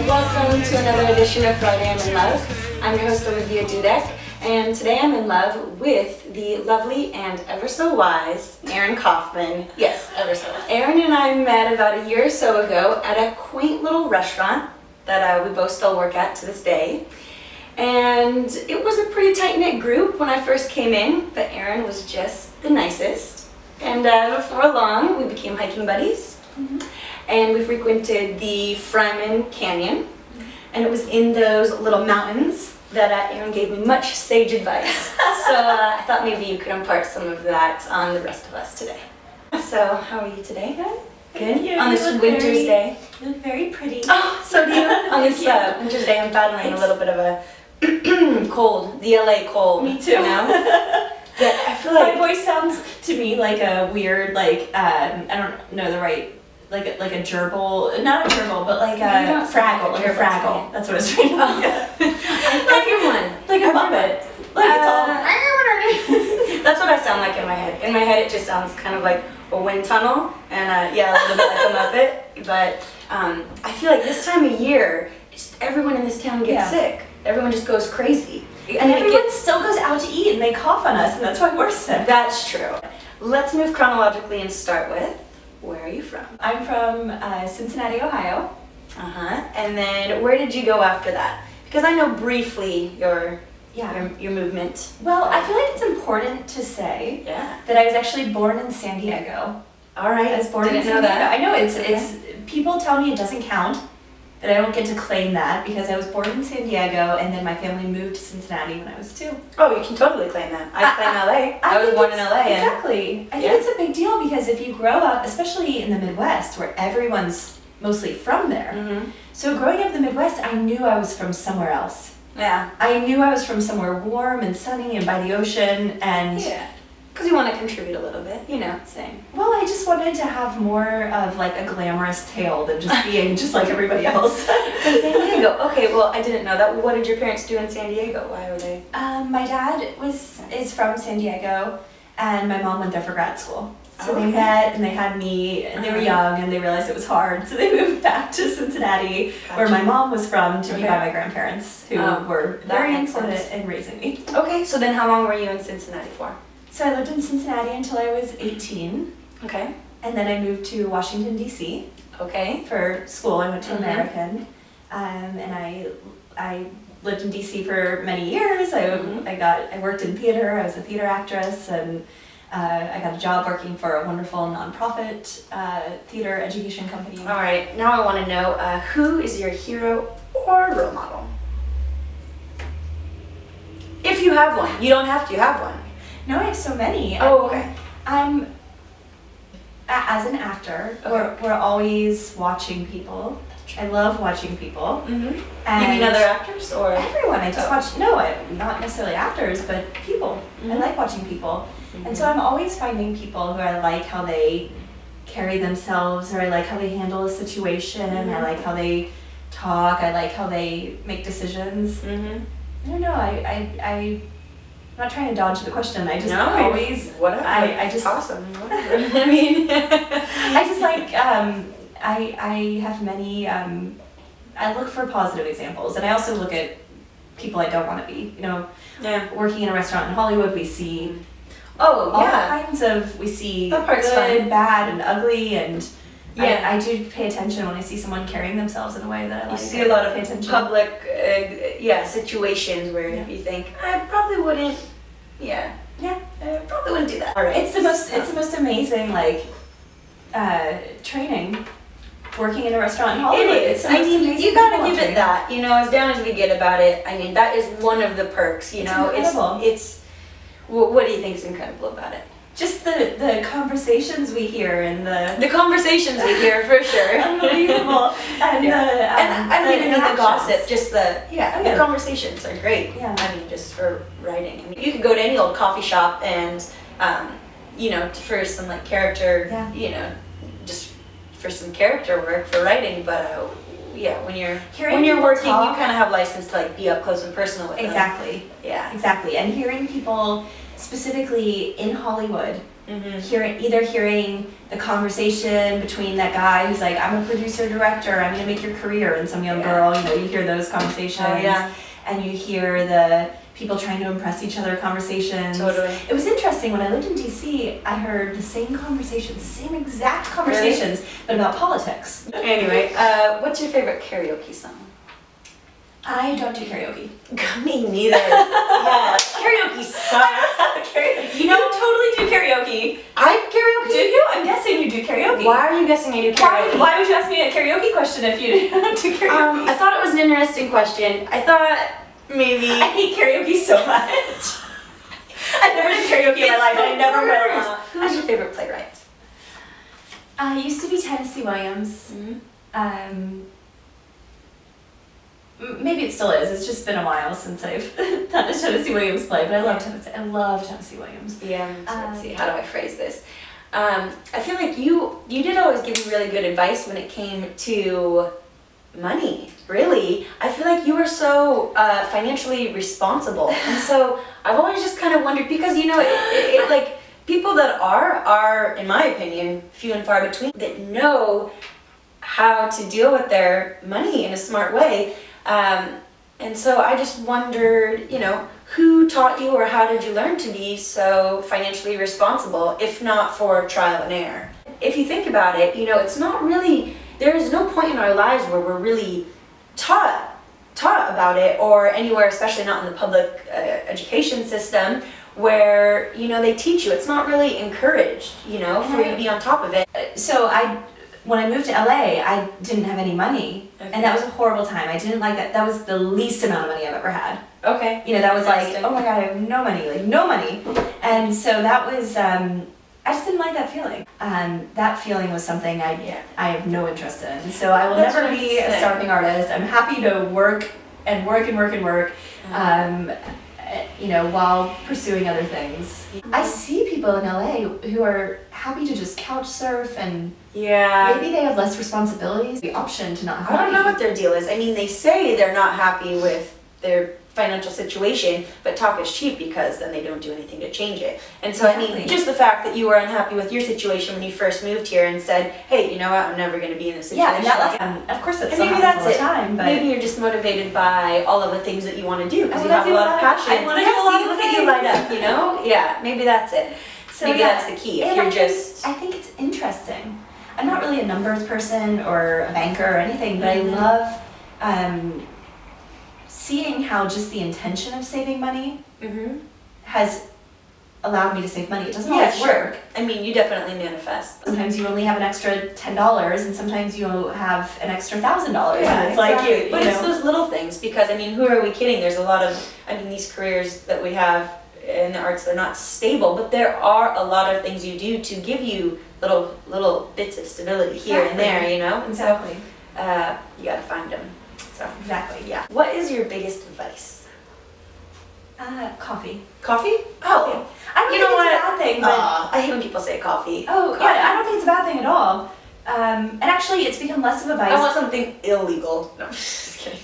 welcome to another edition of Friday I'm in Love. I'm your host Olivia Dudek, and today I'm in love with the lovely and ever so wise Erin Kaufman. Yes, ever so wise. Erin and I met about a year or so ago at a quaint little restaurant that we both still work at to this day. And it was a pretty tight-knit group when I first came in, but Erin was just the nicest. And before long, we became hiking buddies. And we frequented the Fryman Canyon. And it was in those little mountains that Erin gave me much sage advice. So I thought maybe you could impart some of that on the rest of us today. So how are you today? Good? You. On this winter's day? You look very pretty. Oh, so do you? On this winter's day, I'm battling a little bit of a cold, the LA cold. Me too. You know? But I feel like my voice sounds to me like a weird, like I don't know the right, like a gerbil, not a gerbil, but like a fraggle, like a fraggle. That's what I was trying to think of. everyone, like a muppet. Like it's all. That's what I sound like in my head. In my head, it just sounds kind of like a wind tunnel, and yeah, a little bit like a muppet. But I feel like this time of year, just everyone in this town gets sick. Everyone just goes crazy. And everyone still goes out to eat and they cough on us, and that's why we're sick. That's true. Let's move chronologically and start with, where are you from? I'm from Cincinnati, Ohio. And then where did you go after that? Because I know briefly your movement. Well, I feel like it's important to say that I was actually born in San Diego. All right. I was born in San Diego. I know it's people tell me it doesn't count. But I don't get to claim that because I was born in San Diego and then my family moved to Cincinnati when I was 2. Oh, you can totally claim that. I claim LA. I was born in LA. Exactly. I think it's a big deal because if you grow up, especially in the Midwest where everyone's mostly from there. So growing up in the Midwest, I knew I was from somewhere else. Yeah. I knew I was from somewhere warm and sunny and by the ocean and... Yeah. Because you want to contribute a little bit, you know, same. Well, I just wanted to have more of like a glamorous tale than just being just like everybody else. San Diego. Okay, well, I didn't know that. What did your parents do in San Diego? Why were they? My dad is from San Diego, and my mom went there for grad school. So they met and they had me, and they were young, and they realized it was hard, so they moved back to Cincinnati, where my mom was from, to be by my grandparents, who were very important in raising me. Okay, so then how long were you in Cincinnati for? So I lived in Cincinnati until I was 18. Okay. And then I moved to Washington, D.C. Okay. For school. I went to American. And I lived in D.C. for many years. I worked in theater. I was a theater actress, and I got a job working for a wonderful nonprofit theater education company. All right. Now I want to know who is your hero or role model? If you have one. You don't have to have one. No, I have so many. Oh, okay. As an actor, we're always watching people. I love watching people. And you mean other actors or? Everyone. I just watch, not necessarily actors, but people. I like watching people. And so I'm always finding people who I like how they carry themselves, or I like how they handle a situation, I like how they talk, I like how they make decisions. I don't know, I'm not trying to dodge the question. I just always, whatever. I just awesome. Whatever. I mean, I just like I have many. I look for positive examples, and I also look at people I don't want to be. You know, working in a restaurant in Hollywood, we see all kinds of good, bad, and ugly, and I do pay attention when I see someone carrying themselves in a way that I like. You see a lot of public, situations where you think, I probably wouldn't, I probably wouldn't do that. All right. It's the most amazing, like, training, working in a restaurant in Hollywood. It is. I mean, you gotta give it that, you know, as down as we get about it, I mean, that is one of the perks, you know. Incredible. What do you think is incredible about it? Just the conversations we hear and the conversations we hear for sure. Unbelievable. And I don't even need the gossip, just the conversations are great. Yeah. I mean, just for writing. I mean, you could go to any old coffee shop and you know, for some like character, you know, just for some character work for writing, but when you're working, you kind of have license to like be up close and personal with them. Exactly. Yeah. Exactly. And hearing people specifically in Hollywood Hearing the conversation between that guy who's like, I'm a producer director, I'm gonna make your career, and some young girl, you know, you hear those conversations. Oh, yeah. And you hear the people trying to impress each other conversations. Totally. It was interesting, when I lived in DC, I heard the same conversations, same exact conversations, but about politics. Anyway, what's your favorite karaoke song? I don't do karaoke. Me neither. Yeah, karaoke sucks. You don't totally do karaoke. I karaoke? Do you? I'm guessing you do karaoke. Why are you guessing I do karaoke? Why would you ask me a karaoke question if you don't do karaoke? I thought it was an interesting question. I thought maybe... I hate karaoke so much. I've never done karaoke in my life, and I never will. Who's your favorite playwright? It used to be Tennessee Williams. Maybe it still is. It's just been a while since I've done a Tennessee Williams play, but I love Tennessee. I love Tennessee Williams. Yeah. Let's see. How do I phrase this? I feel like you did always give me really good advice when it came to money. Really, I feel like you were so financially responsible, and so I've always just kind of wondered, because you know, it like people that are in my opinion few and far between, that know how to deal with their money in a smart way. And so I just wondered, you know, who taught you, or how did you learn to be so financially responsible, if not for trial and error? If you think about it, you know, it's not really, there is no point in our lives where we're really taught about it, or anywhere, especially not in the public education system, where, you know, they teach you. It's not really encouraged, you know, for you to be on top of it. So when I moved to LA, I didn't have any money, and that was a horrible time. I didn't like that. That was the least amount of money I've ever had. Okay. You know, that was like, oh my God, I have no money, like no money. And so that was, I just didn't like that feeling. That feeling was something I have no interest in. So I will never be a starving artist. I'm happy to work and work and work and work, you know, while pursuing other things. I see people in LA who are happy to just couch surf, and maybe they have less responsibilities. The option to not have I don't know what their deal is. I mean, they say they're not happy with their financial situation, but talk is cheap, because then they don't do anything to change it. And so, I mean, just the fact that you were unhappy with your situation when you first moved here and said, hey, you know what, I'm never going to be in this situation. Of course that's maybe that's it. Time, but maybe you're just motivated by all of the things that you want to do, because you have a lot of passion. I want to do a lot of look at you light up, you know? Yeah, maybe that's it. So maybe that's the key. If you're I think it's interesting. I'm not really a numbers person or a banker or anything, but I love seeing how just the intention of saving money has allowed me to save money. It doesn't always work. I mean, you definitely manifest. Sometimes you only have an extra $10, and sometimes you have an extra $1,000. Yeah, it's exactly. like But it's those little things, because I mean, who are we kidding? There's a lot of, I mean, these careers that we have in the arts, they're not stable, but there are a lot of things you do to give you little bits of stability here and there, you know? And so, you gotta find them. So, yeah. What is your biggest advice? Coffee. Coffee? Oh. I don't think it's a bad thing, but I hate when people say coffee. Oh, yeah, I don't think it's a bad thing at all. And actually, it's become less of a vice. I want something illegal. No, I'm just kidding.